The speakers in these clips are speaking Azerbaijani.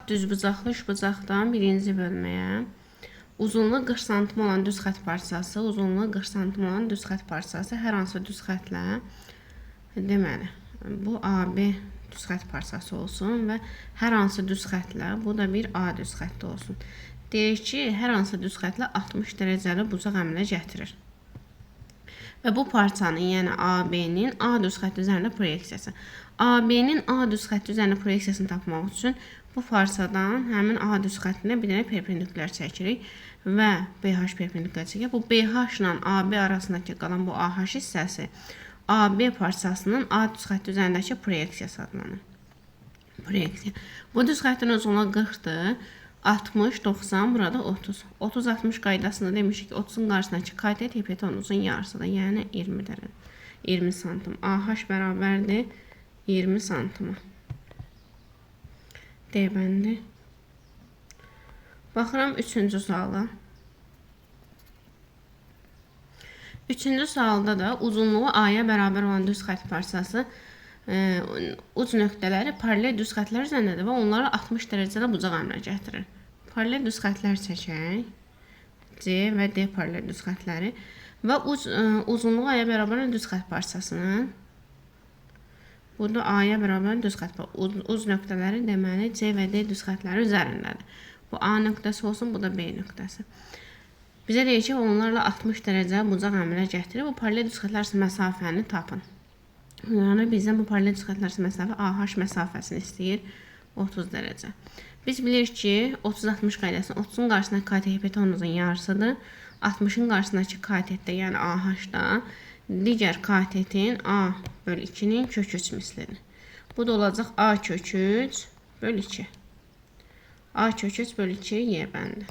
Düzbucaqlı üçbucaqdan birinci bölməyə. Uzunluğu 40 sm olan düz xətt parçası, uzunluğu 40 sm olan düz xətt parçası hər hansı düz xəttlə, deməli, bu AB düz xətt parçası olsun və hər hansı düz xəttlə, bu da bir A düz xətti olsun. Deyir ki, hər hansı düz xəttlə 60 dərəcəli bucaq əmələ gətirir. Və bu parçanın, yəni AB-nin A düz xətti üzərində proyeksiyası. AB-nin A düz xətti üzərində proyeksiyasını tapmaq üçün bu parçadan həmin A düz xəttinə bir dənə perpendikulyar çəkirik və BH perpendikulyar çəkir. Bu BH ilə AB arasındakı qalan bu AH hissəsi AB parçasının A düz xətti üzərindəki proyeksiyası adlanır. Proyeksiya. Bu düz xəttin uzunluğu 40-dır. 60, 90, burada 30. 30-60 qaydasında demişik ki, 30-un qarşısındakı katet hipotenuzun yarısıdır. Yəni 20 dərəcə. 20 santim. AH bərabərdir 20 santima. D bəndi. Baxıram 3-cü suala. 3-cü sualda da uzunluğu A-ya bərabər olan düz xətt parçası uc nöqtələri paralel düz xəttlər üzərindədir və onları 60 dərəcədə bucaq əmələ gətirir. Paralel düz xəttlər çəkək. C və D paralel düz xəttləri və uzunluğu A-ya bərabər olan düz xətt parçasının, burada A-ya bərabər düz xətt uc nöqtələri deməli C və D düz xəttləri üzərindədir. Bu A nöqtəsi olsun, bu da B nöqtəsi. Bizə deyir ki, onlarla 60 dərəcə bucaq əmələ gətirir. Bu paralel düz xəttlər arası məsafəni tapın. Yəni bizdən bu paralel düz xəttlər arası məsafə AH məsafəsini istəyir 30 dərəcə. Biz bilirik ki, 30-60 qaydasının 30-un qarşısındakı katet hipotenuzun yarısıdır. 60-ın qarşısındakı katetdə, yəni AH-da digər katetin A bölü 2-nin kök 3 mislidir. Bu da olacaq A kök 3 bölü 2. A kök 3 bölü 2 Y bəndi.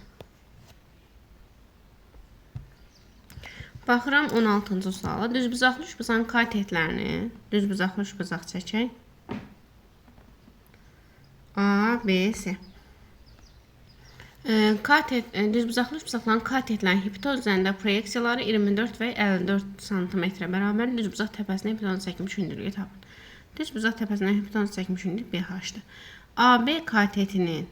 Baxıram 16-cı suala. Düzbucaqlı üçbucağın katetlərini, düzbucaqlı üçbucaq çəkək. A, B, C. Düzbucaqlı üçbucaqların katetlərin hipotenuz üzərində proyeksiyaları 24 və 54 cm bərabər düzbucaq təpəsinə hipotenuz çəkmiş hündürlüyü tapın. Düzbucaq təpəsinə hipotenuz çəkmiş hündürlük BH-dır. AB katetinin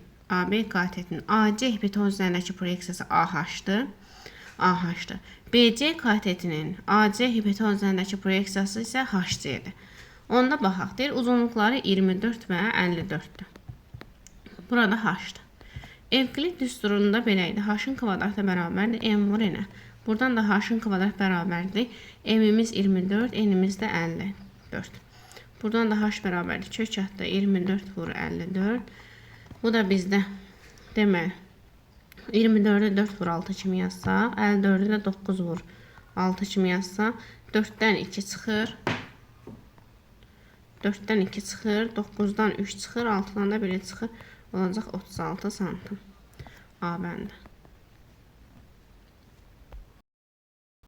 AC hipotenuz üzərindəki proyeksiyası AH-dır. BC katetinin AC hipotenuz üzərindəki proyeksiyası isə HC-dir. Onda baxaq, deyir, uzunluqları 24 və 54-dür. Burada H-dır. Evklid düsturunda belə idi. H-ın kvadratı bərabərdir M vur N-ə. Buradan da H-ın kvadrat bərabərdir. M-imiz 24, N-imiz də 54. Buradan da H bərabərdir. Kök atda 24 vur 54. Bu da bizdə demək 24-də 4 vur 6 kimi yazsa, 54-də də 9 vur 6 kimi yazsa, 4-dən 2 çıxır. 4-dən 2 çıxır, 9-dan 3 çıxır, 6-dan da 1 çıxır. Olacaq 36 santim. A bəndə.